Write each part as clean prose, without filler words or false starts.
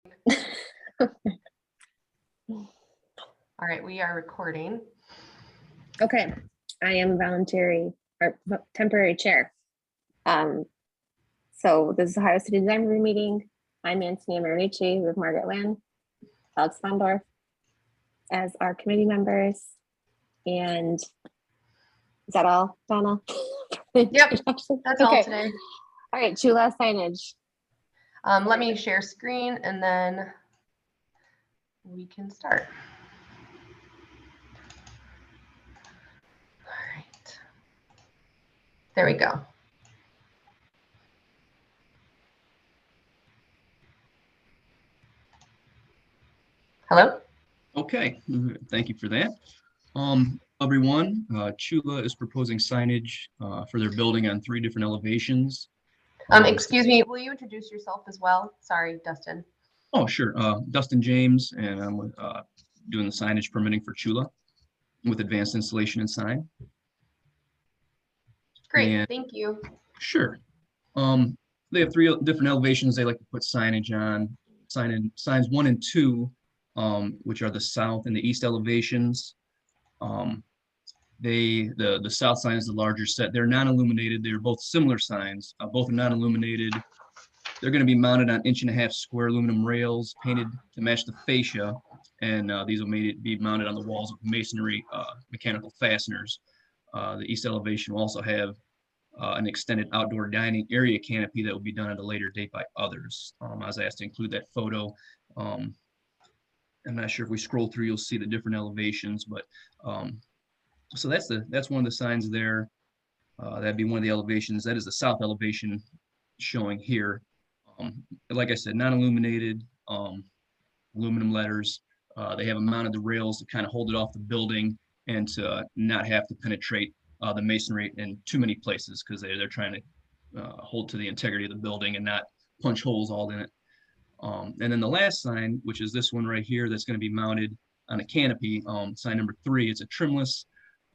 All right, we are recording. Okay, I am voluntary or temporary chair. So this is Ohio City Design Review meeting. I'm Antonia Marici with Margaret Lynn, Alex Fondorf as our committee members. And is that all, Donna? Yep, that's all Okay. today. All right, Choolaah signage. Let me share screen and then we can start. All right. There we go. Hello? Okay, thank you for that. Everyone, Choolaah is proposing signage for their building on 3 different elevations. Excuse me, will you introduce yourself as well? Sorry, Dustin. Oh, sure. Dustin James, and I'm doing the signage permitting for Choolaah with advanced installation and sign. Great, And thank you. sure. They have 3 different elevations they like to put signage on. Signs 1 and 2, which are the south and the east elevations. The south sign is the larger set. They're non-illuminated. They're both similar signs. Both are non-illuminated. They're going to be mounted on 1.5-inch square aluminum rails painted to match the fascia, and these will be mounted on the walls with masonry mechanical fasteners. The east elevation will also have an extended outdoor dining area canopy that will be done at a later date by others. I was asked to include that photo. I'm not sure if we scroll through, you'll see the different elevations, but so that's one of the signs there. That'd be one of the elevations. That is the south elevation showing here. Like I said, non-illuminated, aluminum letters. They have mounted the rails to kind of hold it off the building and to not have to penetrate the masonry in too many places, because they're trying to hold to the integrity of the building and not punch holes all in it. And then the last sign, which is this one right here, that's going to be mounted on a canopy, sign number 3. It's a trimless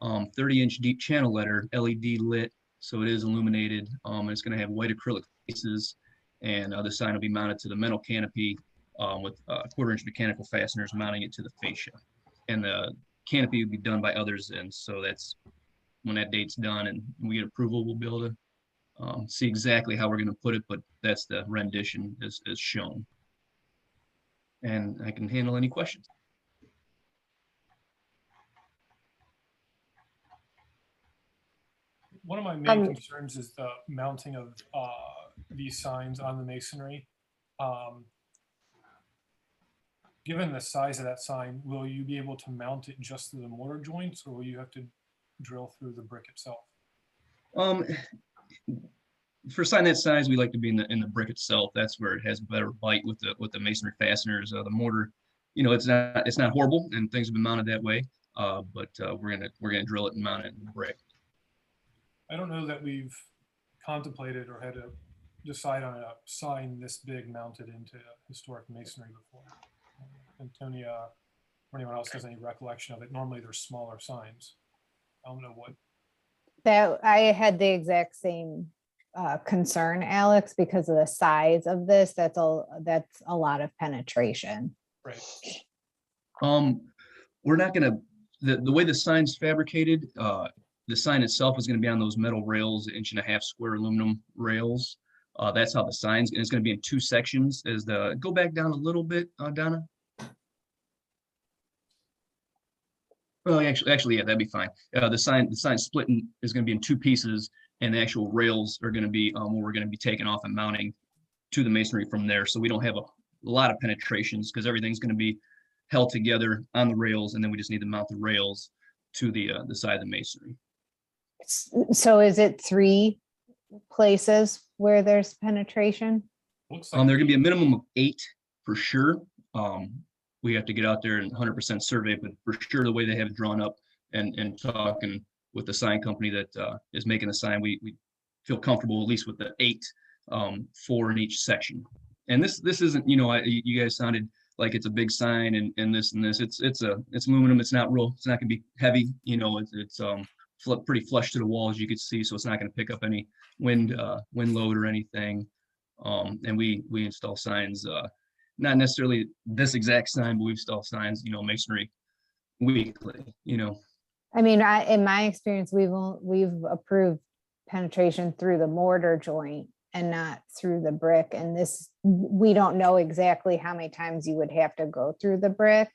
30-inch deep channel letter, LED lit, so it is illuminated. And it's going to have white acrylic faces, and the sign will be mounted to the metal canopy with 1/4-inch mechanical fasteners mounting it to the fascia. And the canopy will be done by others, and so that's when that date's done and we get approval, we'll be able to see exactly how we're going to put it, but that's the rendition as shown. And I can handle any questions. One of my main concerns is the mounting of these signs on the masonry. Given the size of that sign, will you be able to mount it just to the mortar joints, or will you have to drill through the brick itself? For a sign that size, we like to be in the brick itself. That's where it has better bite with the masonry fasteners. The mortar, it's not horrible, and things have been mounted that way. But we're gonna drill it and mount it in the brick. I don't know that we've contemplated or had to decide on a sign this big mounted into historic masonry before. Antonia, or anyone else has any recollection of it? Normally they're smaller signs. I don't know what. That I had the exact same concern, Alex, because of the size of this. That's a lot of penetration. Right. We're not gonna, the way the sign's fabricated, the sign itself is gonna be on those metal rails, 1.5-inch square aluminum rails. That's how the sign's, and it's gonna be in 2 sections. Go back down a little bit, Donna. Well, actually, yeah, that'd be fine. The sign split is going to be in 2 pieces, and the actual rails are going to be where we're going to be taking off and mounting to the masonry from there. So we don't have a lot of penetrations, because everything's going to be held together on the rails, and then we just need to mount the rails to the side of the masonry. So is it 3 places where there's penetration? Looks like There can be a minimum of 8 for sure. We have to get out there and 100% survey, but for sure, the way they have it drawn up and talking with the sign company that is making the sign, we feel comfortable at least with the 8, 4 in each section. And this isn't, you guys sounded like it's a big sign and this and this. It's aluminum. It's not gonna be heavy. It's pretty flush to the wall, as you can see, so it's not gonna pick up any wind load or anything. And we install signs not necessarily this exact sign, but we've installed signs, masonry weekly, I mean, in my experience, we've approved penetration through the mortar joint and not through the brick. And this, we don't know exactly how many times you would have to go through the brick.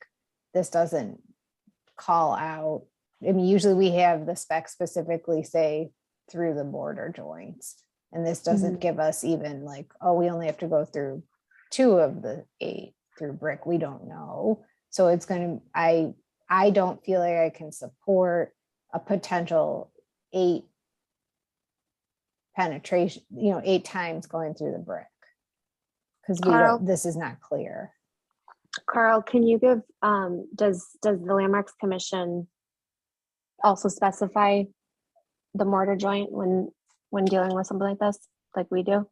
This doesn't call out. I mean, usually we have the spec specifically say through the mortar joints. And this doesn't give us even like, oh, we only have to go through 2 of the 8 through brick. We don't know. So it's going to, I don't feel like I can support a potential 8 penetration, 8 times going through the brick. Because Carl? this is not clear. Carl, can you give, does the Landmarks Commission also specify the mortar joint when dealing with something like this, like we do?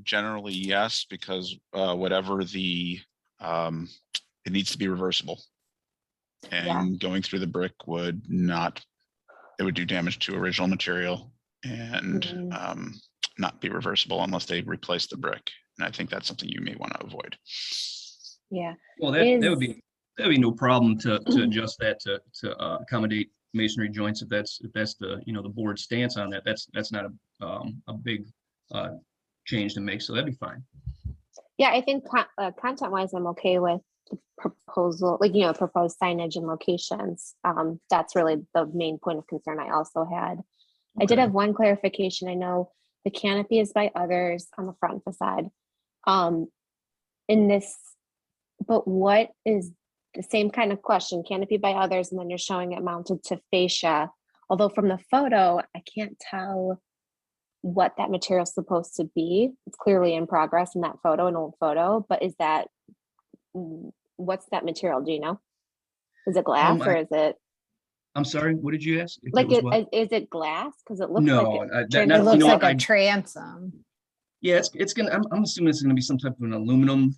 Generally, yes, because whatever the, it needs to be reversible. And going through the brick would not, it would do damage to original material and not be reversible unless they replace the brick. And I think that's something you may want to avoid. Yeah. Well, that would be no problem to adjust that to accommodate masonry joints if that's the the board stance on that. That's not a big change to make, so that'd be fine. Yeah, I think content wise, I'm okay with the proposal, like proposed signage and locations. That's really the main point of concern I also had. I did have one clarification. I know the canopy is by others on the front facade. In this, but what is the same kind of question? Canopy by others, and then you're showing it mounted to fascia. Although from the photo, I can't tell what that material is supposed to be. It's clearly in progress in that photo, an old photo, but is that, what's that material? Do you know? Is it glass or is it? I'm sorry, what did you ask? Like, is it glass? Because it looks No, like It looks like a transom. Yeah, it's gonna. I'm assuming it's gonna be some type of an aluminum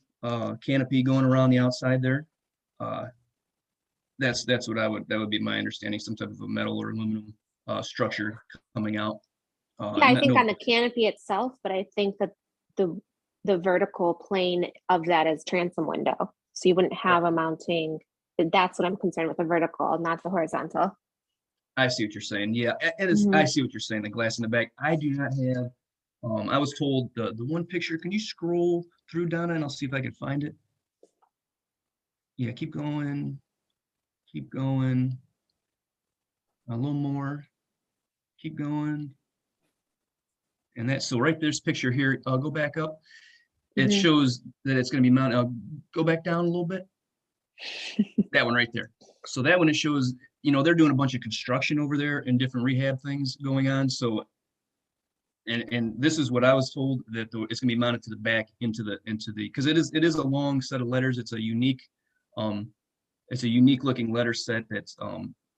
canopy going around the outside there. That's what that would be my understanding. Some type of a metal or aluminum structure coming out. Yeah, I think on the canopy itself, but I think that the vertical plane of that is transom window, so you wouldn't have a mounting. That's what I'm concerned with, the vertical, not the horizontal. I see what you're saying. Yeah, I see what you're saying. The glass in the back. I do not have. I was told the one picture. Can you scroll through, Donna, and I'll see if I can find it. Yeah, keep going. Keep going. A little more. Keep going. And that's so right there's picture here. I'll go back up. It shows that it's going to be mounted. I'll go back down a little bit. That one right there. So that one, it shows, they're doing a bunch of construction over there and different rehab things going on. So, and this is what I was told, that it's going to be mounted to the back into the, because it is a long set of letters. It's a unique looking letter set that's,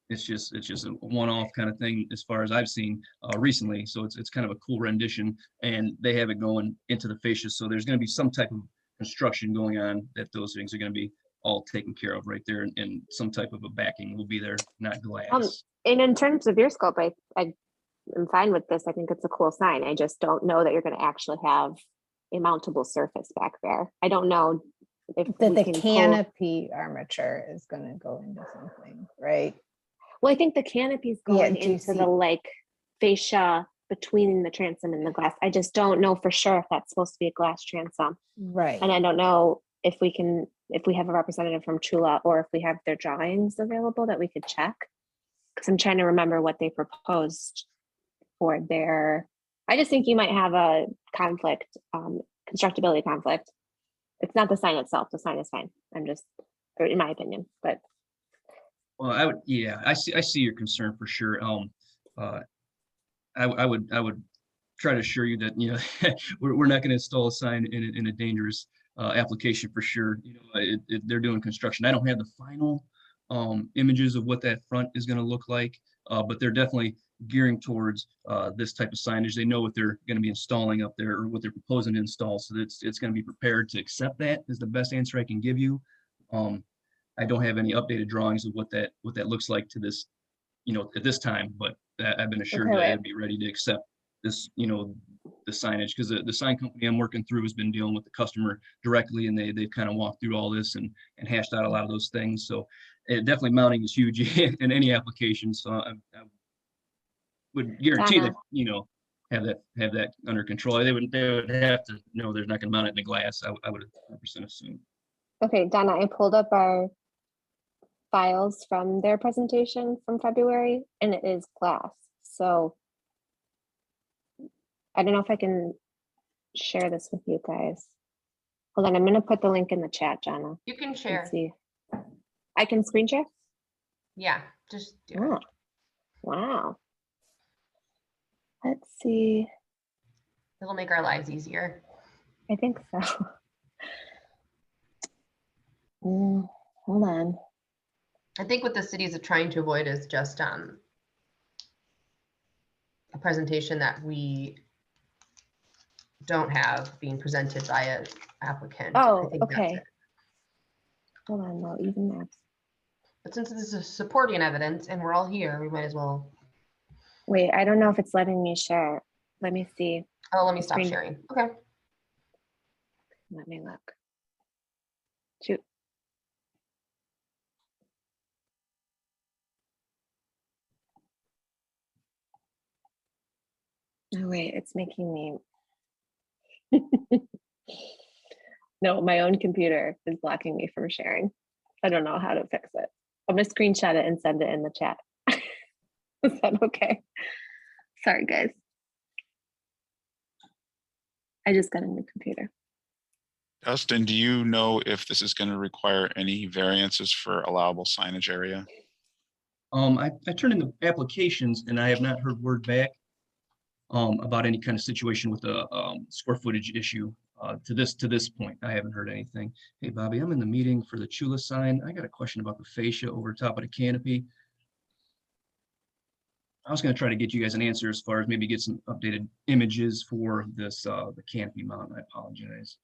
it's just a one-off kind of thing as far as I've seen recently. So it's kind of a cool rendition, and they have it going into the fascia. So there's going to be some type of construction going on that those things are going to be all taken care of right there, and some type of a backing will be there, not glass. And in terms of your scope, I am fine with this. I think it's a cool sign. I just don't know that you're going to actually have a mountable surface back there. I don't know if the canopy armature is going to go into something, right? Well, I think the canopy is going into the fascia between the transom and the glass. I just don't know for sure if that's supposed to be a glass transom. Right. And I don't know if we have a representative from Choolaah, or if we have their drawings available that we could check. Because I'm trying to remember what they proposed for their, I just think you might have a conflict, constructability conflict. It's not the sign itself. The sign is fine. Or in my opinion, but. Well, I see your concern for sure. I would try to assure you that, we're not going to install a sign in a dangerous application for sure. They're doing construction. I don't have the final images of what that front is going to look like, but they're definitely gearing towards this type of signage. They know what they're going to be installing up there, or what they're proposing to install, so that it's going to be prepared to accept. That is the best answer I can give you. I don't have any updated drawings of what that looks like to this, at this time, but I've been assured that it'd be ready to accept this, the signage, because the sign company I'm working through has been dealing with the customer directly, and they've kind of walked through all this and hashed out a lot of those things. So definitely mounting is huge in any application. So I would guarantee that, have that under control. They would have to know they're not going to mount it in the glass. I would 100% assume. Okay, Donna, I pulled up our files from their presentation from February, and it is glass. So I don't know if I can share this with you guys. Hold on, I'm going to put the link in the chat, Jana. You can Let's share. see. I can screen share? Yeah, just do it. Oh, wow. Let's see. It'll make our lives easier. I think so. Hold on. I think what the cities are trying to avoid is just a presentation that we don't have being presented by an applicant. I Oh, think that's okay. it. Hold on, no, even maps. But since this is supporting evidence and we're all here, we might as well. Wait, I don't know if it's letting me share. Let me see. Oh, let me stop Screen. sharing. Okay. Let me look. Shoot. Oh, wait, it's making me. No, my own computer is blocking me from sharing. I don't know how to fix it. I'm gonna screenshot it and send it in the chat. Is that okay? Sorry, guys. I just got a new computer. Dustin, do you know if this is going to require any variances for allowable signage area? I turned in the applications and I have not heard word back about any kind of situation with the square footage issue. To this point, I haven't heard anything. Hey, Bobby, I'm in the meeting for the Choolaah sign. I got a question about the fascia over top of the canopy. I was going to try to get you guys an answer as far as maybe get some updated images for this the canopy mount. I apologize.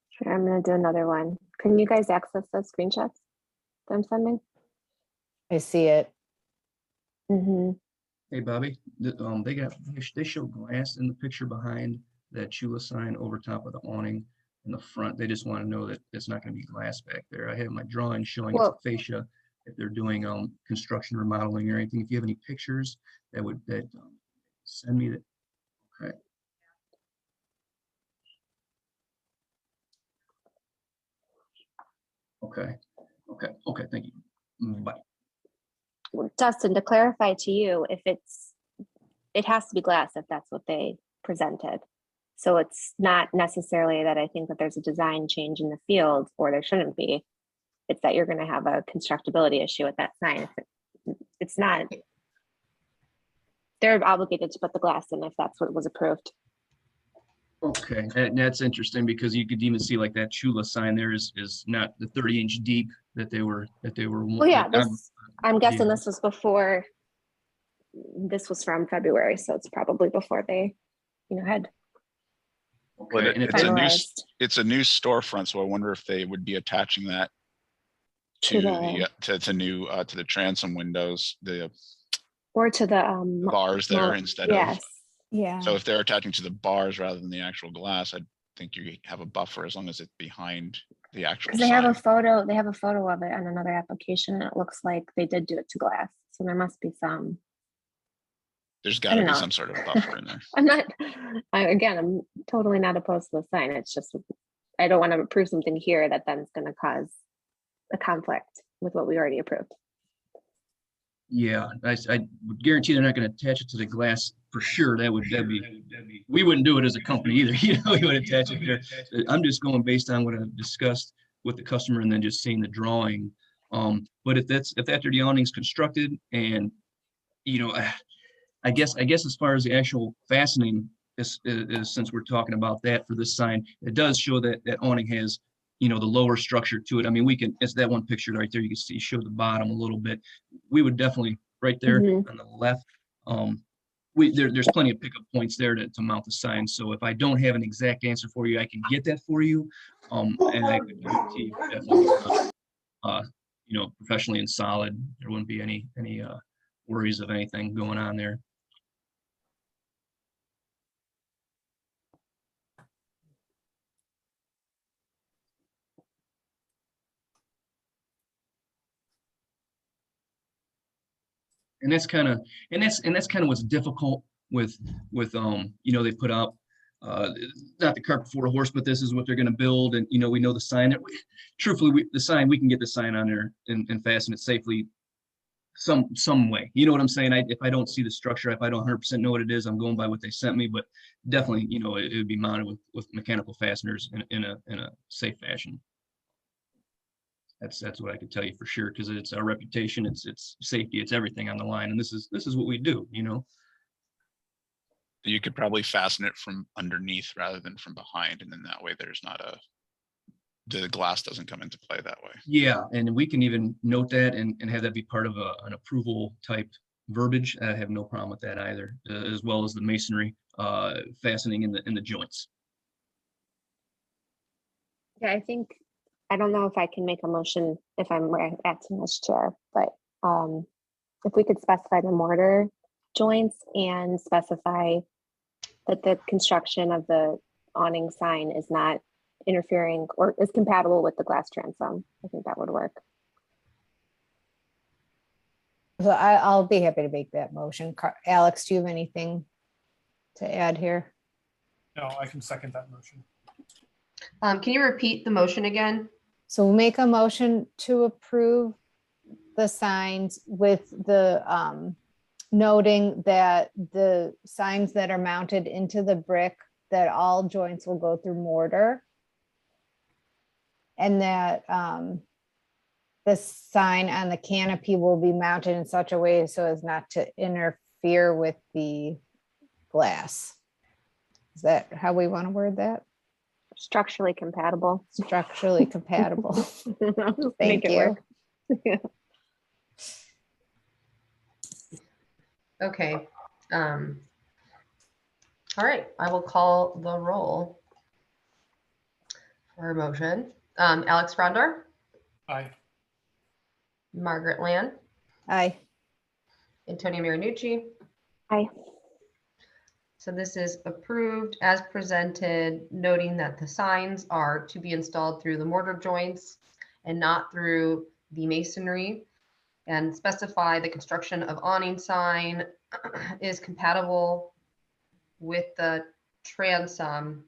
Sure, I'm gonna do another one. Can you guys access those screenshots that I'm sending? I see it. Mm-hmm. Hey, Bobby, they show glass in the picture behind that Choolaah sign over top of the awning in the front. They just want to know that it's not going to be glass back there. I have my drawing showing it's a fascia. If they're doing construction remodeling or anything, if you have any pictures that send me that. Okay. Okay. Thank you. Bye. Dustin, to clarify to you, if it has to be glass if that's what they presented. So it's not necessarily that I think that there's a design change in the field, or there shouldn't be. It's that you're going to have a constructability issue with that sign. It's not. They're obligated to put the glass in if that's what was approved. Okay, and that's interesting because you could even see like that Choolaah sign there is not the 30-inch deep that they were. Well, yeah, I'm guessing yeah. this was before. This was from February, so it's probably before they, had. Well, Okay, and if finalized. it's a new storefront, so I wonder if they would be attaching that to the transom windows, or to the bars there instead yes. of. Yeah. So if they're attaching to the bars rather than the actual glass, I think you have a buffer as long as it's behind the actual. Because they have a photo. They have a photo of it on another application, and it looks like they did do it to glass. So there must be some. There's got to be some sort of buffer in there. I'm totally not opposed to the sign. It's just, I don't want to approve something here that then is going to cause a conflict with what we already approved. Yeah, I would guarantee they're not going to attach it to the glass for sure. That'd be we wouldn't do it as a company either. We would attach it there. I'm just going based on what I've discussed with the customer and then just seeing the drawing. But if after the awning's constructed and I guess as far as the actual fastening is since we're talking about that for this sign, it does show that awning has, the lower structure to it. I mean, it's that one picture right there. You can see show the bottom a little bit. We would definitely right there on the left. There's plenty of pickup points there to mount the sign. So if I don't have an exact answer for you, I can get that for you. And I could guarantee you definitely, professionally and solid. There wouldn't be any worries of anything going on there. And that's kind of, that's kind of what's difficult with, you know, they put out, not the cart before the horse, but this is what they're going to build. And, you know, we know the sign that truthfully, the sign, we can get the sign on there and fasten it safely some way. You know what I'm saying? If I don't see the structure, if I don't 100% know what it is, I'm going by what they sent me, but definitely, you know, it would be mounted with mechanical fasteners in a safe fashion. That's what I could tell you for sure, because it's our reputation, it's safety, it's everything on the line, and this is what we do, you know. You could probably fasten it from underneath rather than from behind, and then that way there's not the glass doesn't come into play that way. Yeah, and we can even note that and have that be part of an approval type verbiage. I have no problem with that either, as well as the masonry fastening in the joints. Yeah, I don't know if I can make a motion if I'm acting as chair, but if we could specify the mortar joints and specify that the construction of the awning sign is not interfering or is compatible with the glass transom, I think that would work. So I'll be happy to make that motion. Alex, do you have anything to add here? No, I can second that motion. Can you repeat the motion again? So we'll make a motion to approve the signs with the noting that the signs that are mounted into the brick, that all joints will go through mortar. And that the sign on the canopy will be mounted in such a way so as not to interfere with the glass. Is that how we want to word that? Structurally compatible. Structurally compatible. Thank Make it you. work. Okay. All right, I will call the roll for a motion. Alex Frondor, Aye. Margaret Land, Aye. Antonia Marinucci. Aye. So this is approved as presented, noting that the signs are to be installed through the mortar joints and not through the masonry, and specify the construction of awning sign is compatible with the transom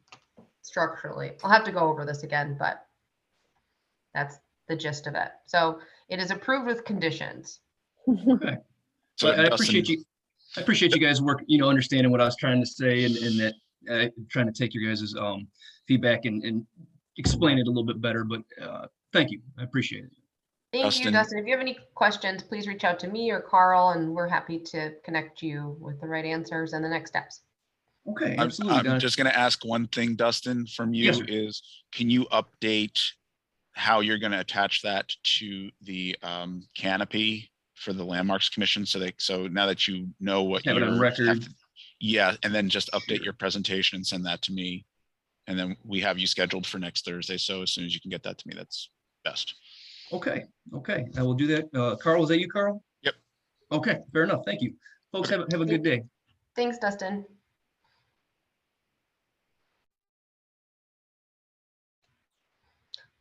structurally. I'll have to go over this again, but that's the gist of it. So it is approved with conditions. Okay. So Well, I Dustin, appreciate you. I appreciate you guys work, you know, understanding what I was trying to say and that trying to take your guys' feedback and explain it a little bit better. But thank you. I appreciate it. Thank you, Dustin. If you have any questions, please reach out to me or Carl, and we're happy to connect you with the right answers and the next steps. Okay, absolutely. I'm Don. just going to ask one thing, Dustin, from you Yes, sir. is, can you update how you're going to attach that to the canopy for the Landmarks Commission? So now that you know what Have it on you're, record. yeah, and then just update your presentation and send that to me. And then we have you scheduled for next Thursday. So as soon as you can get that to me, that's best. Okay, I will do that. Carl, was that you, Carl? Yep. Okay, fair enough. Thank you. Folks, have a good day. Thanks, Dustin.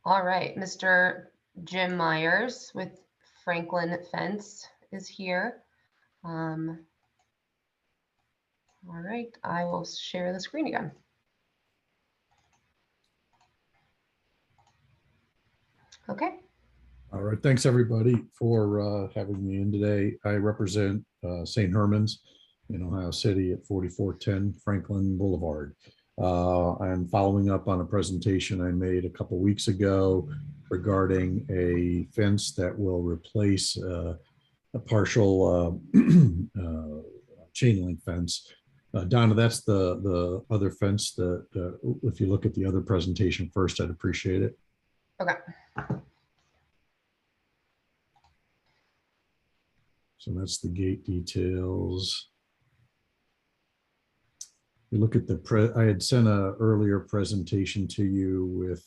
All right, Mr. Jim Myers with Franklin Fence is here. All right, I will share the screen again. Okay. All right, thanks everybody for having me in today. I represent St. Herman's in Ohio City at 4410 Franklin Boulevard. I'm following up on a presentation I made a couple weeks ago regarding a fence that will replace a partial chain link fence. Donna, that's the other fence that if you look at the other presentation first, I'd appreciate it. Okay. So that's the gate details. You look at I had sent a earlier presentation to you with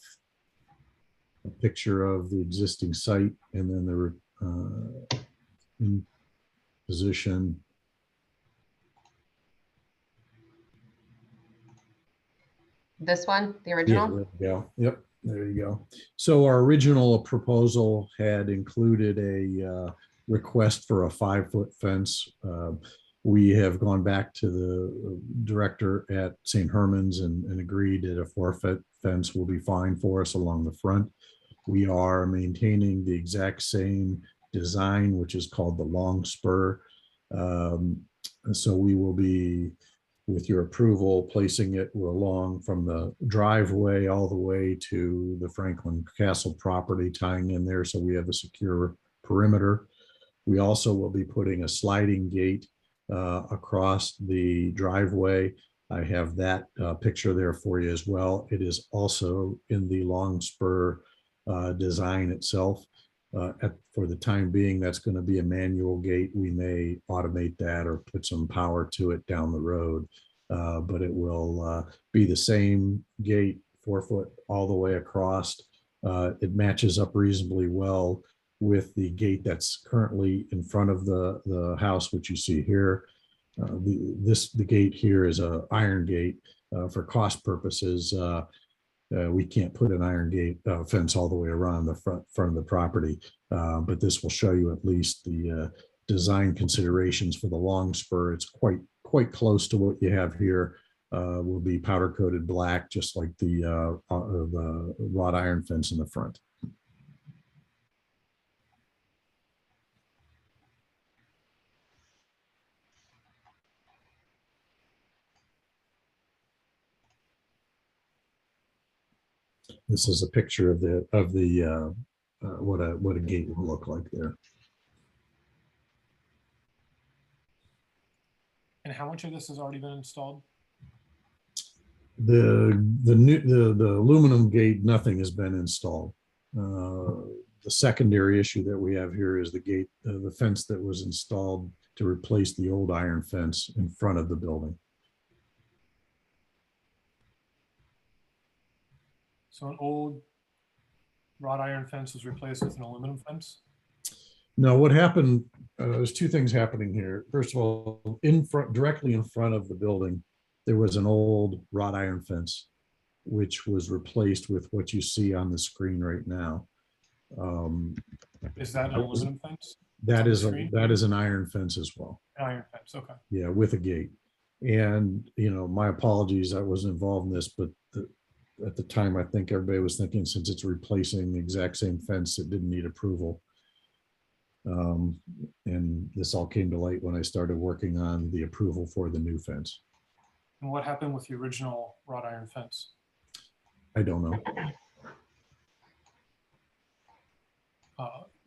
a picture of the existing site, and then there were position. This one, the Yeah, original? there you go. Yep, there you go. So our original proposal had included a request for a 5-foot fence. We have gone back to the director at St. Herman's and agreed that a 4-foot fence will be fine for us along the front. We are maintaining the exact same design, which is called the long spur. So we will be, with your approval, placing it along from the driveway all the way to the Franklin Castle property, tying in there so we have a secure perimeter. We also will be putting a sliding gate across the driveway. I have that picture there for you as well. It is also in the long spur design itself. For the time being, that's going to be a manual gate. We may automate that or put some power to it down the road, but it will be the same gate, 4-foot all the way across. It matches up reasonably well with the gate that's currently in front of the house, which you see here. The gate here is an iron gate. For cost purposes, we can't put an iron gate fence all the way around the front of the property, but this will show you at least the design considerations for the long spur. It's quite close to what you have here. Will be powder coated black, just like the wrought iron fence in the front. This is a picture of what a gate will look like there. And how much of this has already been installed? The aluminum gate, nothing has been installed. The secondary issue that we have here is the gate, the fence that was installed to replace the old iron fence in front of the building. So an old wrought iron fence was replaced with an aluminum fence? No, what happened, there's two things happening here. First of all, directly in front of the building, there was an old wrought iron fence, which was replaced with what you see on the screen right now. Is that an aluminum fence? That on the is screen? that is an iron fence as well. An iron fence, okay. Yeah, with a gate. And, my apologies, I wasn't involved in this, but at the time, I think everybody was thinking, since it's replacing the exact same fence, it didn't need approval. And this all came to light when I started working on the approval for the new fence. And what happened with the original wrought iron fence? I don't know.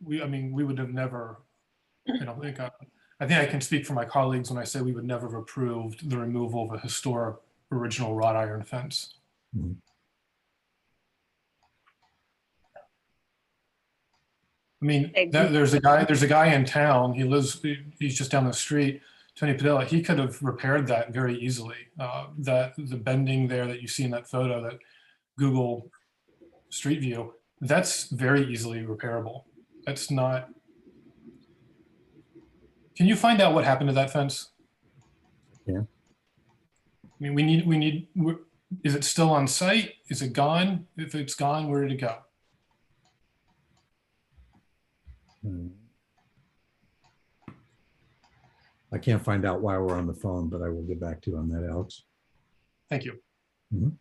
We would have never, I don't think, I think I can speak for my colleagues when I say we would never have approved the removal of a historic original wrought iron fence. Mhm. I mean, there's a guy in town, he's just down the street, Tony Padilla, he could have repaired that very easily. The bending there that you see in that photo, that Google Street View, that's very easily repairable. That's not. Can you find out what happened to that fence? Yeah. I mean, is it still on site? Is it gone? If it's gone, where did it go? I can't find out why we're on the phone, but I will get back to you on that, Alex. Thank you. Mhm.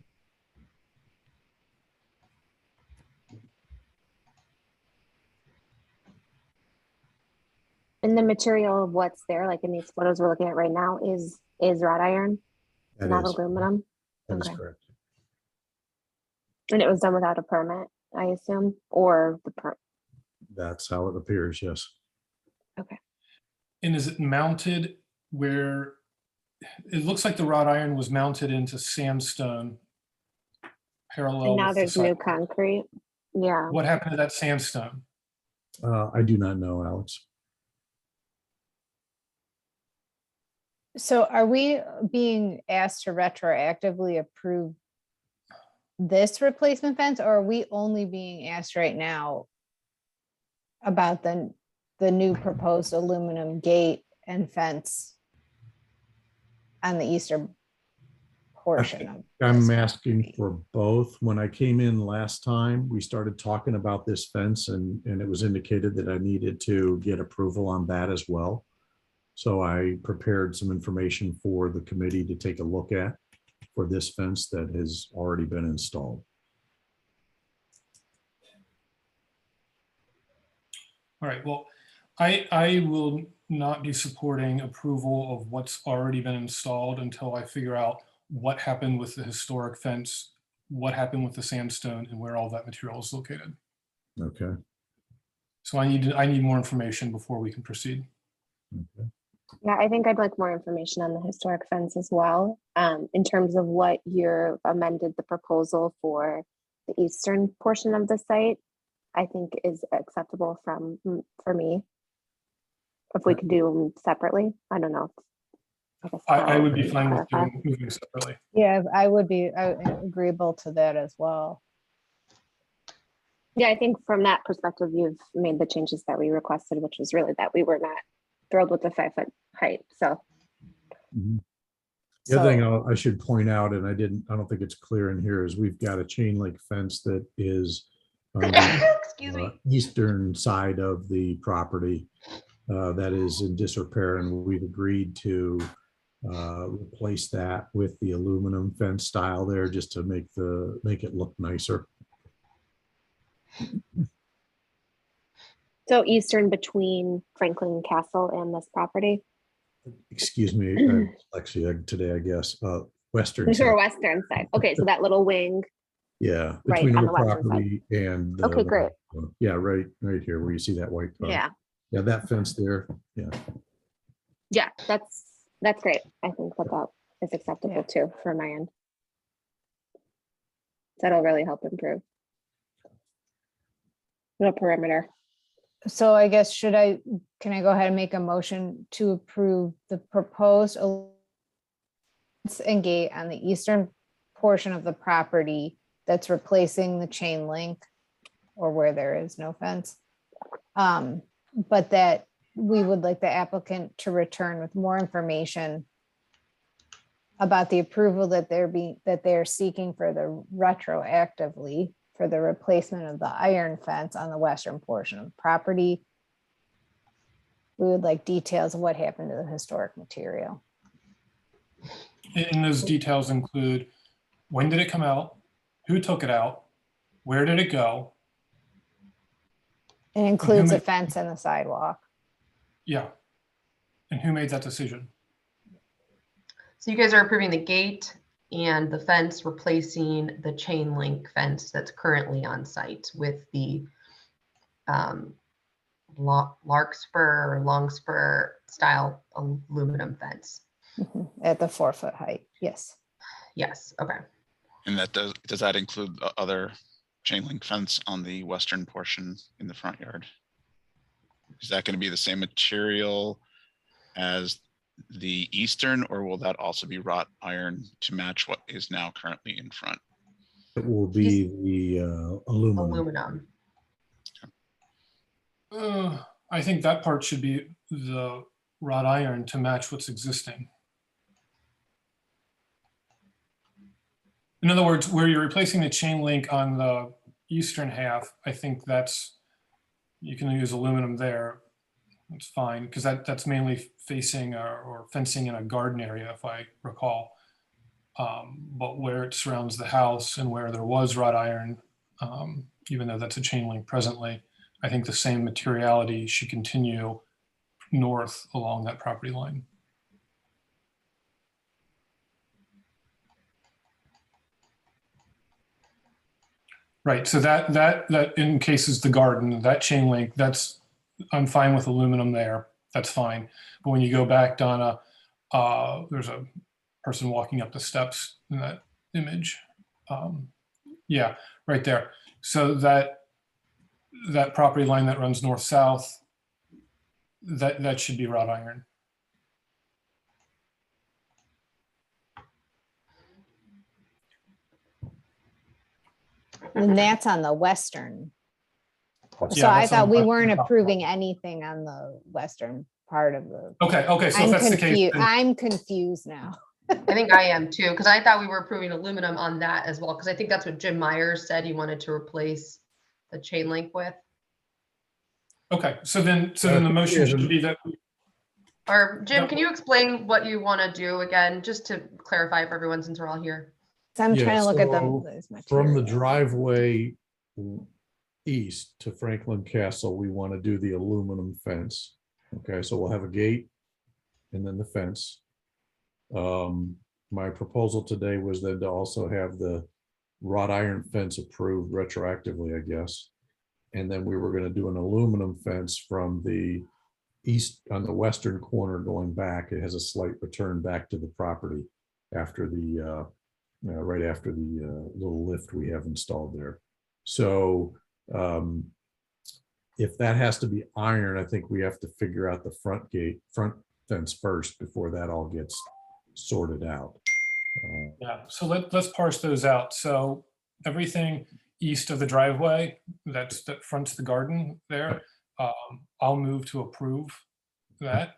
And the material of what's there, like in these photos we're looking at right now, is wrought iron, That not is- aluminum. that is Okay. correct. And it was done without a permit, I assume, or That's how it appears, yes. And is it mounted where it looks like the wrought iron was mounted into sandstone parallel and now with the there's new sidewalk? concrete. Yeah. What happened to that sandstone? I do not know, Alex. So are we being asked to retroactively approve this replacement fence, or are we only being asked right now about the new proposed aluminum gate and fence on the eastern portion of. I'm this asking property. for both. When I came in last time, we started talking about this fence and it was indicated that I needed to get approval on that as well. So I prepared some information for the committee to take a look at for this fence that has already been installed. All right, well, I will not be supporting approval of what's already been installed until I figure out what happened with the historic fence, what happened with the sandstone, and where all that material is located. Okay. So I need more information before we can proceed. Okay. Yeah, I think I'd like more information on the historic fence as well. In terms of what you're amended the proposal for the eastern portion of the site, I think is acceptable for me. If we could do them separately, I don't know. guess I would be can fine with clarify. moving separately. Yeah, I would be agreeable to that as well. Yeah, I think from that perspective, you've made the changes that we requested, which was really that we were not thrilled with the 5-foot height. So Mhm. The other thing So, I should point out, and I don't think it's clear in here, is we've got a chain link fence that is on the Excuse me. eastern side of the property that is in disrepair, and we've agreed to replace that with the aluminum fence style there just to make it look nicer. so eastern between Franklin Castle and this property, Excuse me, dyslexia today, I guess. Western or side. western side. Okay, so that little wing. Yeah, Right, between on our the western side. property and the. Okay, great. Yeah, right here where you see that white. Yeah, Yeah, that fence there. Yeah. yeah, that's great. I think that is acceptable Yeah. too for my end. That'll really help improve the perimeter. so I guess can I go ahead and make a motion to approve the proposed fence and gate on the eastern portion of the property that's replacing the chain link or where there is no fence? But that we would like the applicant to return with more information about the approval that they're seeking for the retroactively for the replacement of the iron fence on the western portion of the property. We would like details of what happened to the historic material. And those details include, when did it come out? Who took it out? Where did it go? It includes a made- fence and the sidewalk. Yeah. And who made that decision? So you guys are approving the gate and the fence replacing the chain link fence that's currently on site with the larkspur or longspur style aluminum fence. At the 4-foot height, yes. Yes, okay. And that does that include the other chain link fence on the western portion in the front yard? Is that going to be the same material as the eastern, or will that also be wrought iron to match what is now currently in front? It will be the aluminum. Aluminum. I think that part should be the wrought iron to match what's existing. In other words, where you're replacing the chain link on the eastern half, I think you can use aluminum there. That's fine, because that's mainly facing or fencing in a garden area, if I recall. But where it surrounds the house and where there was wrought iron, even though that's a chain link presently, I think the same materiality should continue north along that property line. Right, so that encases the garden, that chain link, I'm fine with aluminum there, that's fine. But when you go back, Donna, there's a person walking up the steps in that image. Yeah, right there. So that property line that runs north-south, that should be wrought iron. And that's on the western. Yeah, So I that's on thought the we western weren't top. approving anything on the western part of the. Okay, so if I'm that's the case, confused. then I'm confused now. I think I am too, because I thought we were approving aluminum on that as well, because I think that's what Jim Myers said he wanted to replace the chain link with. okay, so then the motion should be that, Or Jim, Yep. can you explain what you want to do again, just to clarify for everyone since we're all here? So I'm Yeah, trying to look at so those From the materials. driveway east to Franklin Castle, we want to do the aluminum fence. Okay, so we'll have a gate and then the fence. My proposal today was then to also have the wrought iron fence approved retroactively, I guess. And then we were going to do an aluminum fence from the east on the western corner going back. It has a slight return back to the property after the right after the little lift we have installed there. So if that has to be iron, I think we have to figure out the front fence first before that all gets sorted out. yeah, so let's parse those out. So everything east of the driveway that fronts the garden there, I'll move to approve that.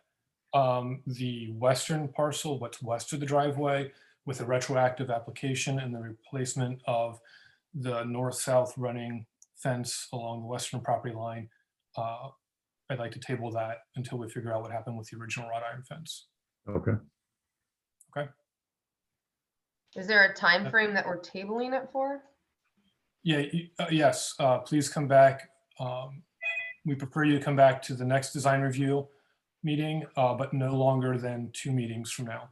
The western parcel, what's west of the driveway, with a retroactive application and the replacement of the north-south running fence along the western property line, I'd like to table that until we figure out what happened with the original wrought iron fence. Okay. Okay. Is there a time frame that we're tabling it for? Yeah, yes, please come back. We prefer you to come back to the next design review meeting, but no longer than 2 meetings from now.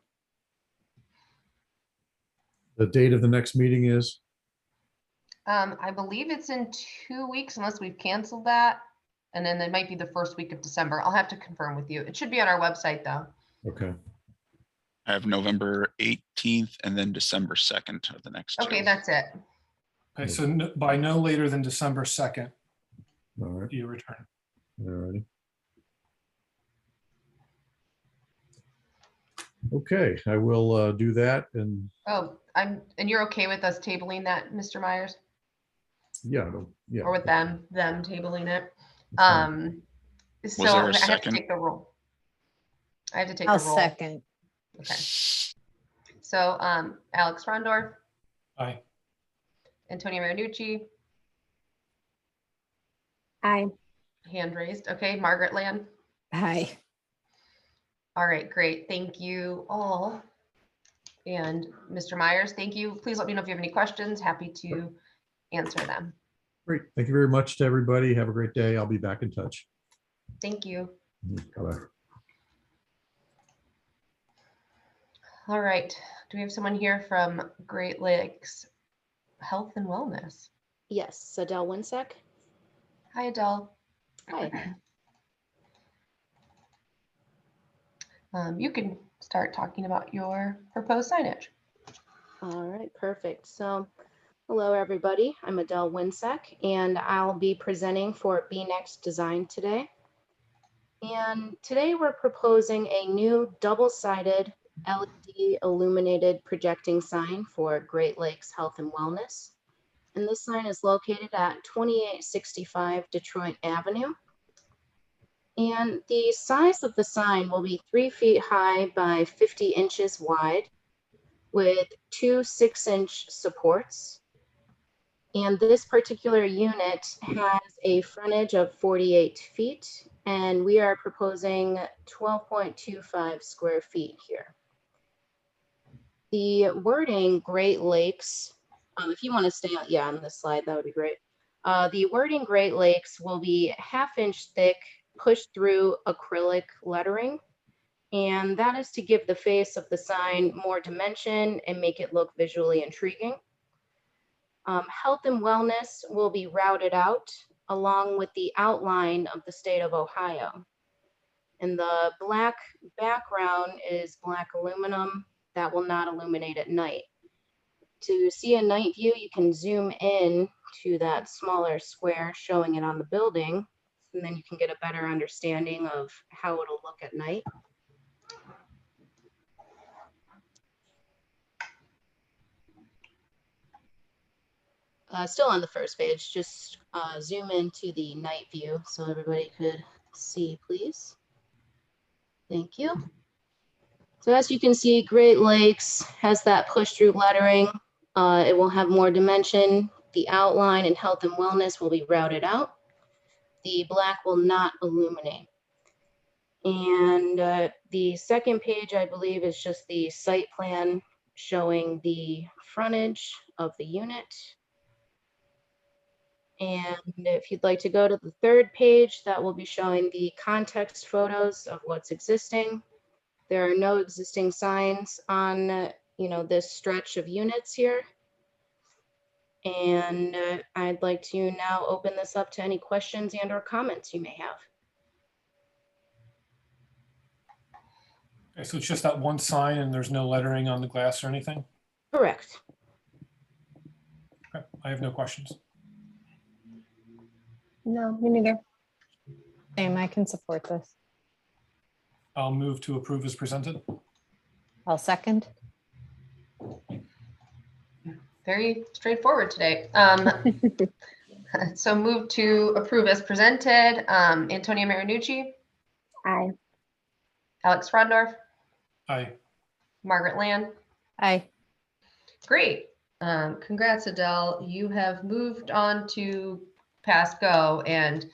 The date of the next meeting is? I believe it's in 2 weeks unless we've canceled that. And then it might be the first week of December. I'll have to confirm with you. It should be on our website though. Okay. I have November 18th and then December 2nd of the next Okay, two. that's it. Okay, so by no later than December 2nd, All right. do you return? All righty. Okay, I will do that, and Oh, and you're okay with us tabling that, Mr. Myers? yeah, yeah. Or with them tabling it? fine. So there a I have to second? take the roll. I have to take I'll a roll. second. Okay. So Alex Frondor, Aye. Antonio Marinucci, Aye. hand raised. Okay, Margaret Land. Hi. All right, great. Thank you all. And Mr. Myers, thank you. Please let me know if you have any questions. Happy to answer them. Great. Thank you very much to everybody. Have a great day. I'll be back in touch. Thank you. Bye-bye. All right. Do we have someone here from Great Lakes Health and Wellness? Yes, Adelle Wincek. Hi, Adele. Hi. You can start talking about your proposed signage. All right, perfect. So, hello everybody. I'm Adelle Wincek, and I'll be presenting for Be Next Design today. And today we're proposing a new double-sided LED illuminated projecting sign for Great Lakes Health and Wellness. And this sign is located at 2865 Detroit Avenue. And the size of the sign will be 3 feet high by 50 inches wide with 2 6-inch supports. And this particular unit has a frontage of 48 feet, and we are proposing 12.25 square feet here. The wording Great Lakes, if you want to stay on this slide, that would be great. The wording Great Lakes will be 1/2 inch thick, pushed through acrylic lettering. And that is to give the face of the sign more dimension and make it look visually intriguing. Health and wellness will be routed out along with the outline of the state of Ohio. And the black background is black aluminum that will not illuminate at night. To see a night view, you can zoom in to that smaller square showing it on the building, and then you can get a better understanding of how it'll look at night. Still on the first page, just zoom into the night view so everybody could see, please. Thank you. So as you can see, Great Lakes has that push-through lettering. It will have more dimension. The outline and health and wellness will be routed out. The black will not illuminate. And the second page, I believe, is just the site plan showing the frontage of the unit. And if you'd like to go to the third page, that will be showing the context photos of what's existing. There are no existing signs on, this stretch of units here. And I'd like to now open this up to any questions and or comments you may have. Okay, so it's just that one sign and there's no lettering on the glass or anything? Correct. Okay, I have no questions. No, me neither. Same, I can support this. I'll move to approve as presented. I'll second. Very straightforward today. So move to approve as presented. Antonia Marinucci, Aye. Alex Frondorf, Aye. Margaret Land. Aye. Great. Congrats, Adele. You have moved on to pass go, and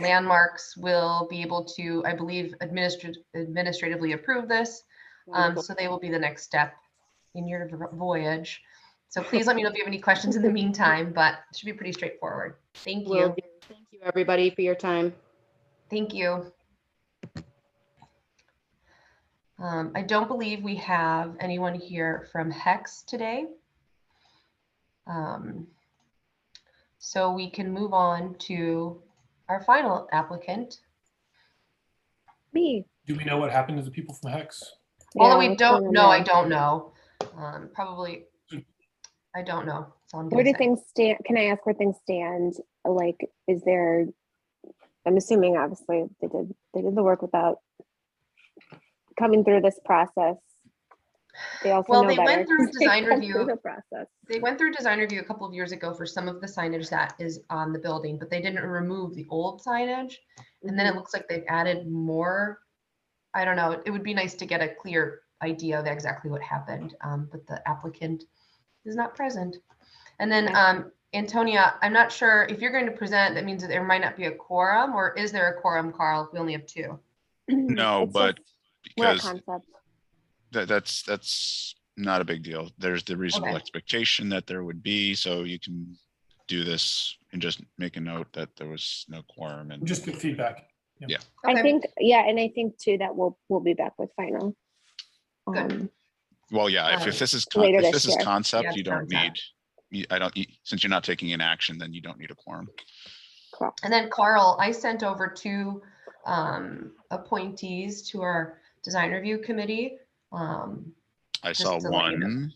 Landmarks will be able to, I believe, administratively approve this. So they will be the next step in your voyage. So please let me know if you have any questions in the meantime, but it should be pretty straightforward. Thank Will you. do. Thank you, everybody, for your time. Thank you. I don't believe we have anyone here from Hex today. So we can move on to our final applicant. Me. Do we know what happened to the people from Hex? Although Yeah, we what's going don't on know, there? I don't know. Probably, I don't know. That's all I'm Where gonna do say. things stand? Can I ask where things stand? Like, is there, I'm assuming obviously they did the work without coming through this process. They also Well, know they better went through 'cause they design went through review. the process. They went through design review a couple of years ago for some of the signage that is on the building, but they didn't remove the old signage. And then it looks like they've added more. I don't know. It would be nice to get a clear idea of exactly what happened, but the applicant is not present. And then Okay. Antonia, I'm not sure if you're going to present, that means that there might not be a quorum, or is there a quorum, Carl? We only have two. No, It's but just- we're at because concept. that's not a big deal. There's the reasonable Okay. expectation that there would be, so you can do this and just make a note that there was no quorum and Just good feedback. Okay. I think, yeah, and I think too that we'll be back with final. Good. well, yeah, if Um, this is later if this this is year. concept, Yeah, you don't need, concept. since you're not taking an action, then you don't need a quorum. Correct. And then Carl, I sent over two appointees to our design review committee. I Just saw to let you know. one.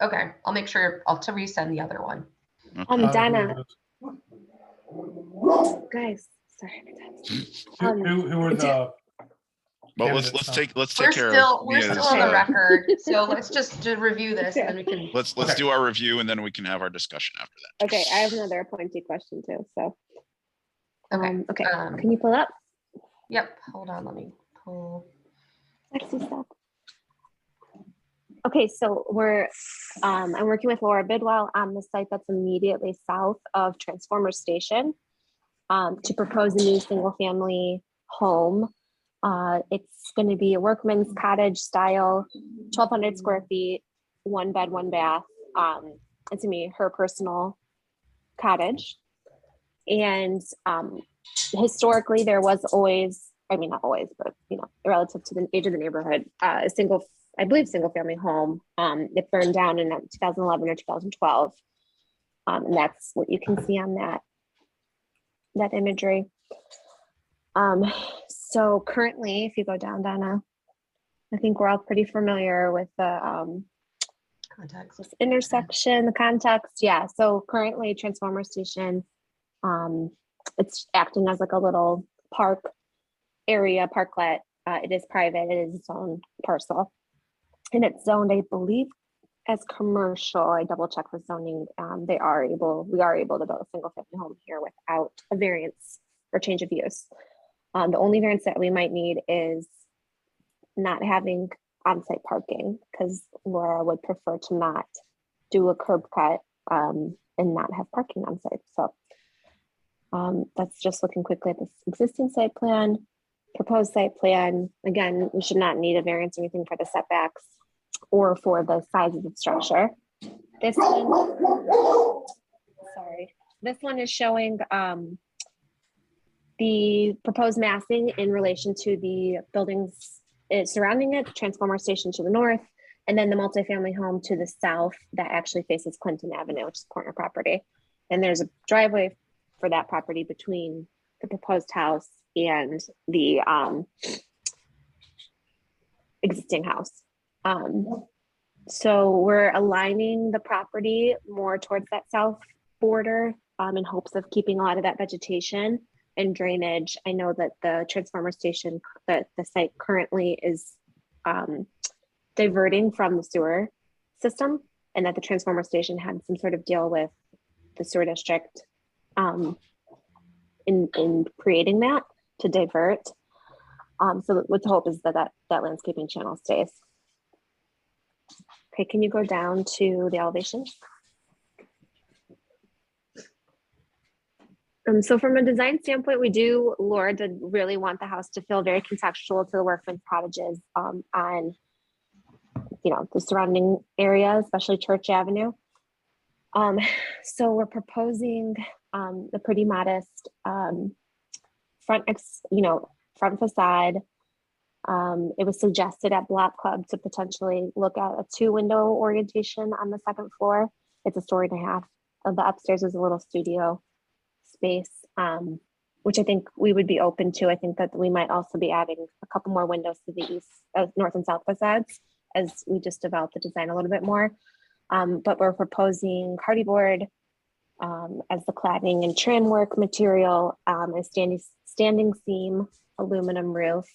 Okay, I'll make sure to resend the other one. Okay. Donna, guys, sorry. Who are the? Well, candidates let's now? take care We're of still Mia's, on the record, so let's just review this and then we can. let's Okay. do our review and then we can have our discussion after that. Okay, I have another appointee question too, so. Okay. Okay, can you pull up? Yep, hold on, let me pull. Sexy stuff. Okay, so I'm working with Laura Bidwell on the site that's immediately south of Transformer Station to propose a new single-family home. It's going to be a workman's cottage style, 1,200 square feet, 1 bed, 1 bath. It's gonna be her personal cottage. And historically, there was always, I mean, not always, but relative to the age of the neighborhood, a single family home. It burned down in 2011 or 2012. And that's what you can see on that imagery. So currently, if you go down, Donna, I think we're all pretty familiar with the Context. this intersection, the context. Yeah. So currently, Transformer Station, it's acting as like a little park area, parklet. It is private. It is its own parcel, and it's zoned, I believe, as commercial. I double check the zoning. We are able to build a single family home here without a variance or change of use. The only variance that we might need is not having on-site parking because Laura would prefer to not do a curb cut and not have parking on site. So that's just looking quickly at this existing site plan, proposed site plan. Again, we should not need a variance or anything for the setbacks or for the size of the structure. This one, sorry, this one is showing the proposed massing in relation to the buildings surrounding it, the transformer station to the north, and then the multifamily home to the south that actually faces Clinton Avenue, which is corner property. And there's a driveway for that property between the proposed house and the existing house. So we're aligning the property more towards that south border in hopes of keeping a lot of that vegetation and drainage. I know that the transformer station, the site currently is diverting from the sewer system, and that the transformer station had some sort of deal with the sewer district in creating that to divert. So what the hope is that landscaping channel stays. Okay, can you go down to the elevation? So from a design standpoint, Laura did really want the house to feel very contextual to the workman's cottages on, the surrounding area, especially Church Avenue. So we're proposing the pretty modest front facade. It was suggested at Block Club to potentially look at a 2-window orientation on the second floor. It's a story and a half. The upstairs is a little studio space, which I think we would be open to. I think that we might also be adding a couple more windows to the east, north and south facades as we just develop the design a little bit more. But we're proposing hardy board as the cladding and trim work material, a standing seam aluminum roof.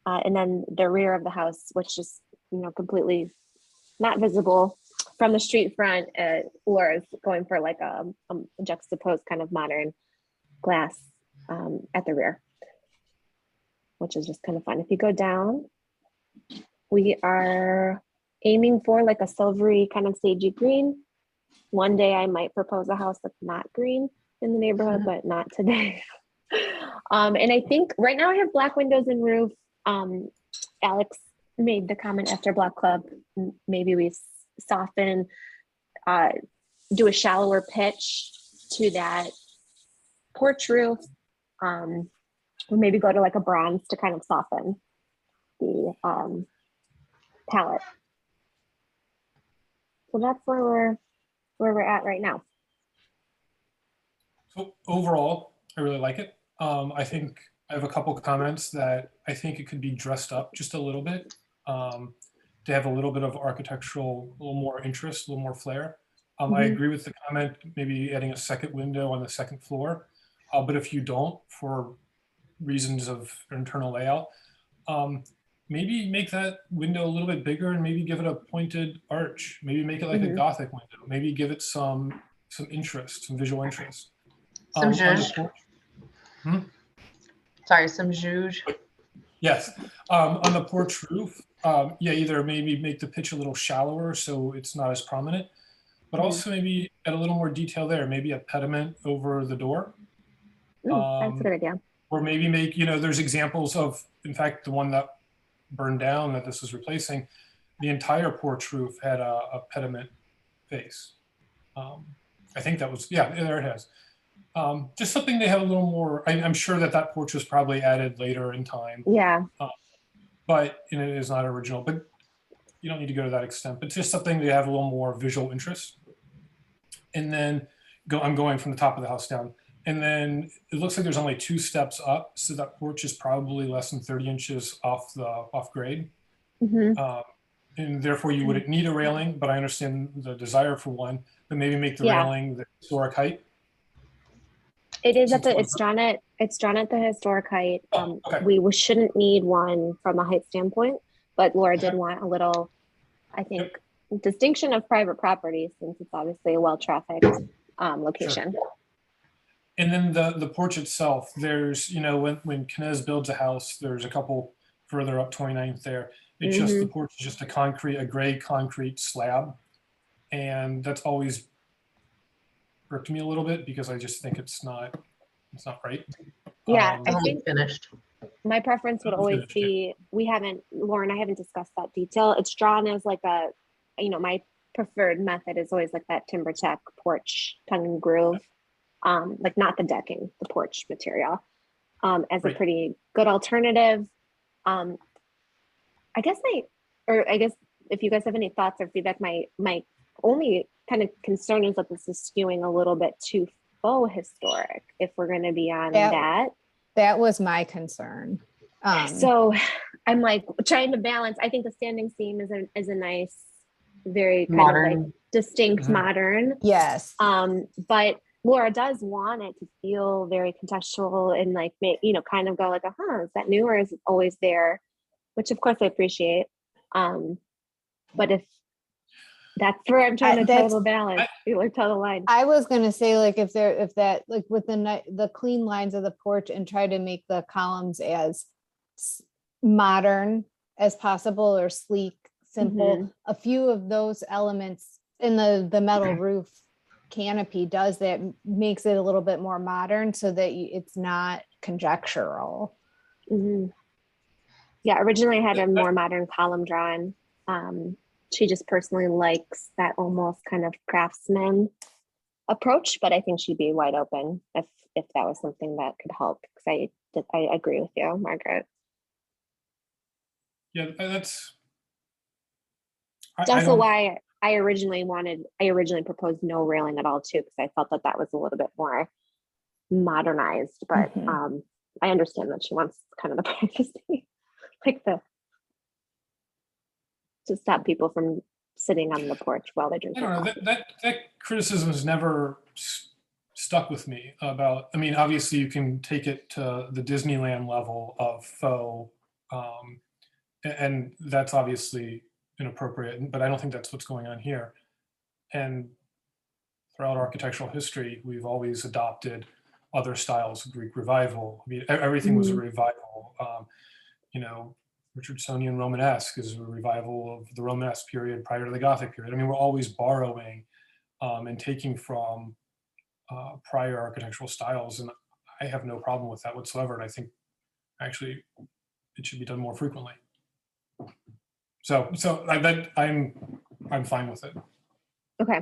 And then the rear of the house, which is completely not visible from the street front, Laura's going for like a juxtaposed kind of modern glass at the rear, which is just kind of fun. If you go down, we are aiming for like a silvery kind of sagey green. One day I might propose a house that's not green in the neighborhood, but not today. And I think right now I have black windows and roof. Alex made the comment after Block Club, maybe we soften, do a shallower pitch to that porch roof, or maybe go to like a bronze to kind of soften the palette. So that's where we're at right now. So overall, I really like it. I think I have a couple comments that I think it could be dressed up just a little bit to have a little bit of architectural, a little more interest, a little more flair. I agree with the comment, maybe adding a second window on the second floor. But if you don't, for reasons of internal layout, maybe make that window a little bit bigger and maybe give it a pointed arch. Maybe make it like a Gothic window. Maybe give it some interest, some visual interest. Some zhuzh. Sorry, some zhuzh. Yes. On the porch roof, either maybe make the pitch a little shallower so it's not as prominent, but also maybe add a little more detail there. Maybe a pediment over the door. That's a good idea. Or maybe make, there's examples of, in fact, the one that burned down that this is replacing, the entire porch roof had a pediment face. I think that was, there it has. Just something they have a little more, I'm sure that porch was probably added later in time. Yeah. But it is not original, but you don't need to go to that extent, but just something they have a little more visual interest. And then I'm going from the top of the house down. And then it looks like there's only 2 steps up. So that porch is probably less than 30 inches off grade. And therefore you wouldn't need a railing, but I understand the desire for one, but maybe make the railing the historic height. It is it's drawn at the historic height. Okay. We shouldn't need one from a height standpoint, but Laura did want a little, I think, distinction of private property since it's obviously a well-trafficked location. Sure. And then the porch itself, there's, when Knez builds a house, there's a couple further up 29th there. It's just the porch is just a gray concrete slab. And that's always irked me a little bit because I just think it's not right. Yeah, It's I only think finished. my preference would always be, Lauren, I haven't discussed that detail. It's drawn as like a, my preferred method is always like that timber check porch tongue and groove. Like not the decking, the porch material, as a Right. pretty good alternative. I guess if you guys have any thoughts or feedback, my only kind of concern is that this is skewing a little bit too faux historic if we're going to be on that. That was my concern. So I'm like trying to balance. I think the standing seam is a nice, very kind of like distinct modern. Yes. But Laura does want it to feel very contextual and like, kind of go like, is that new or is it always there? Which of course I appreciate. But if that's where I'm trying to total balance, total line. I was gonna say like if that like with the clean lines of the porch and try to make the columns as modern as possible or sleek, simple. A few of those elements in the metal roof canopy does that, makes it a little bit more modern so that it's not conjectural. Yeah, originally I had a more modern column drawn. She just personally likes that almost kind of craftsman approach, but I think she'd be wide open if that was something that could help. Because I agree with you, Margaret. Yeah, that's also why I originally proposed no railing at all too, because I felt that was a little bit more modernized. But I understand that she wants kind of the privacy, like to stop people from sitting on the porch while they're drinking. I don't know, that criticism has never stuck with me about, obviously you can take it to the Disneyland level of faux, and that's obviously inappropriate, but I don't think that's what's going on here. And throughout architectural history, we've always adopted other styles, Greek revival. Everything was a revival. Richardsonian Romanesque is a revival of the Romanesque period prior to the Gothic period. We're always borrowing and taking from prior architectural styles, and I have no problem with that whatsoever. And I think actually it should be done more frequently. So I'm fine with it. Okay,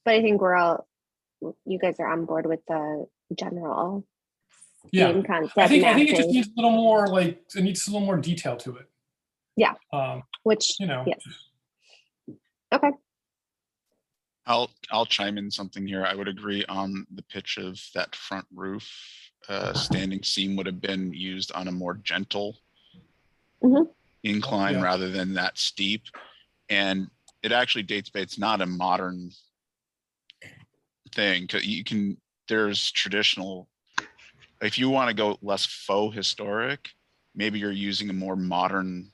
but I think you guys are on board with the general. Concept. I think it just needs a little more it needs a little more detail to it. Yeah. Which yes. Okay. I'll chime in something here. I would agree on the pitch of that front roof. Standing seam would have been used on a more gentle incline rather than that steep. And it actually dates back. It's not a modern thing. There's traditional. If you want to go less faux historic, maybe you're using a more modern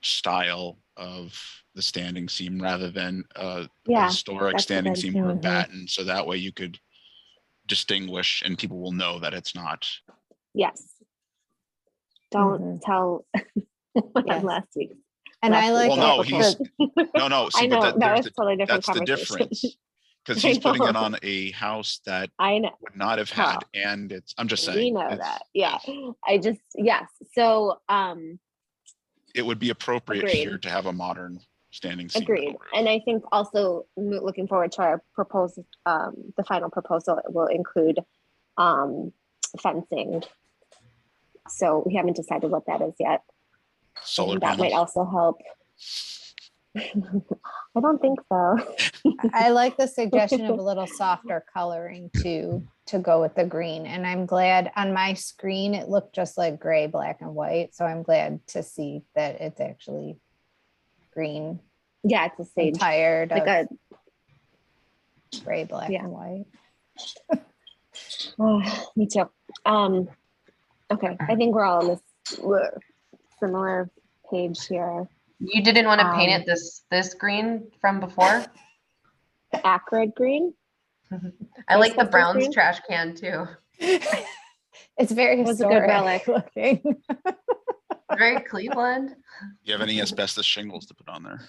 style of the standing seam rather than a historic standing seam or a batten. So that way you could distinguish and people will know that it's not. Yes. Don't tell last week. And I like no. See, I know, but that was totally different. That's the difference. Because he's putting it on a house that I know would not have had, and I'm just saying. We know that, yeah. So it would be appropriate here to have a modern standing seam. Agreed, and I think also looking forward to our proposal. The final proposal will include fencing. So we haven't decided what that is yet. Solar that panels. Might also help. I don't think so. I like the suggestion of a little softer coloring to go with the green. And I'm glad on my screen, it looked just like gray, black and white. So I'm glad to see that it's actually green. Yeah, it's a sage. I'm tired like of gray, black and white. Me too. Okay, I think we're all on this similar page here. You didn't want to paint it this green from before? The acrid green? I like the Browns trash can too. It's very historic a good relic. looking. Very Cleveland. You have any asbestos shingles to put on there?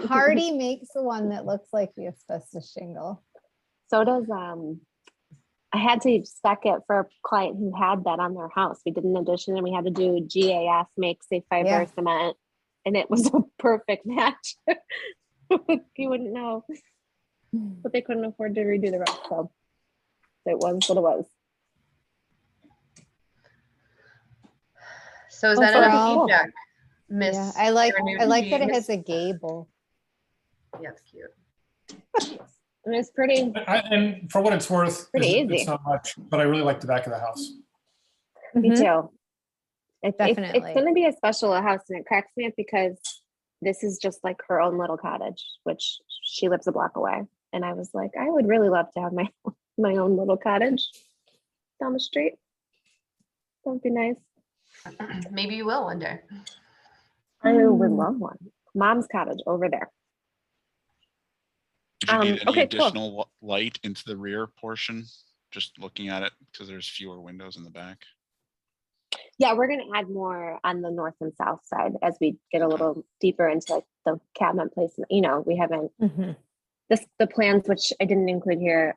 Hardy makes the one that looks like the asbestos shingle. So does, I had to spec it for a client who had that on their house. We did an addition and we had to do GAF, make safe fiber Yeah. cement, and it was a perfect match. You wouldn't know, but they couldn't afford to redo the rest, so it was what it was. So is that Overall, enough feedback, Miss? Yeah, I like that it Miss- has a gable. Yeah, it's cute. And it's pretty, And for what it's worth, Pretty it's easy. not much, but I really like the back of the house. me Mhm. too. It's Definitely. gonna be a special house, and it cracks me up because this is just like her own little cottage, which she lives a block away. And I was like, I would really love to have my my own little cottage down the street. That would be nice. Maybe you will one day. I would love one. Mom's cottage over there. Would you need any Okay, cool. additional light into the rear portion? Just looking at it, because there's fewer windows in the back. Yeah, we're gonna add more on the north and south side as we get a little deeper into like the cabinet placement. You know, we haven't Mhm. the plans, which I didn't include here.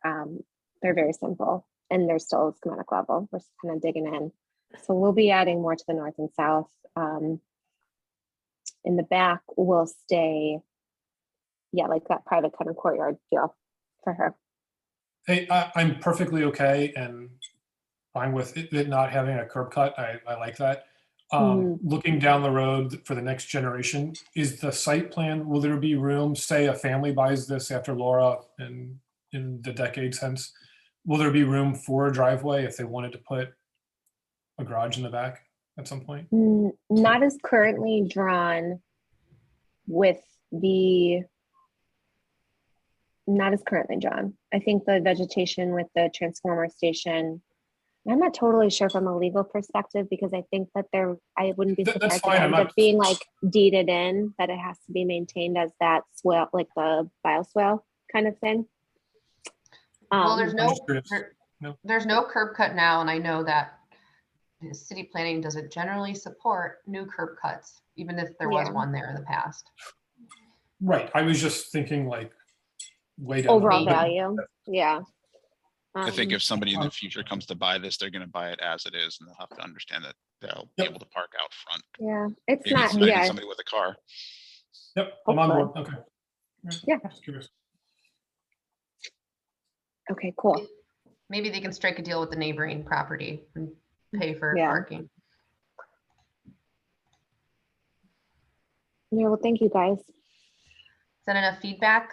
They're very simple and they're still schematic level. We're kind of digging in. So we'll be adding more to the north and south. In the back, we'll stay, yeah, like that private kind of courtyard feel for her. Hey, I'm perfectly okay and fine with it not having a curb cut. I like that. Looking down the road for the next generation, is the site plan, will there be room, say a family buys this after Laura and in the decades hence, will there be room for a driveway if they wanted to put a garage in the back at some point? Not as currently drawn with the, not as currently drawn. I think the vegetation with the transformer station, I'm not totally sure from a legal perspective because I think that I wouldn't be That's surprised if fine, it I'm ends up not- being like deeded in, that it has to be maintained as that swale, like the bioswale kind of thing. Well, there's I'm no, just curious. No. there's no curb cut now, and I know that the city planning doesn't generally support new curb cuts, even if there was Yeah. one there in the past. Right, I was just thinking like way down. the Overall road. value, yeah. I think if somebody in the um, future comes to buy this, they're gonna buy it as it is, and they'll have to understand that they'll be Yep. able to park out front. Yeah, it's Maybe not, citing yeah, somebody with a car. Yep, I'm on Hopefully. board, okay. Yeah. Just curious. okay, cool. Maybe they can strike a deal with the neighboring property and pay for Yeah. parking. Yeah, well, thank you guys. Is that enough feedback,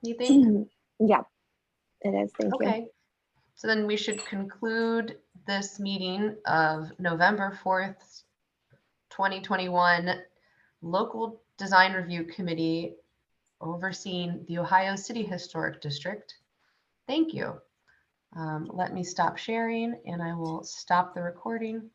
you think? Yeah, it is, thank you. Okay, so then we should conclude this meeting of November 4th, 2021, Local Design Review Committee overseeing the Ohio City Historic District. Thank you. Let me stop sharing and I will stop the recording.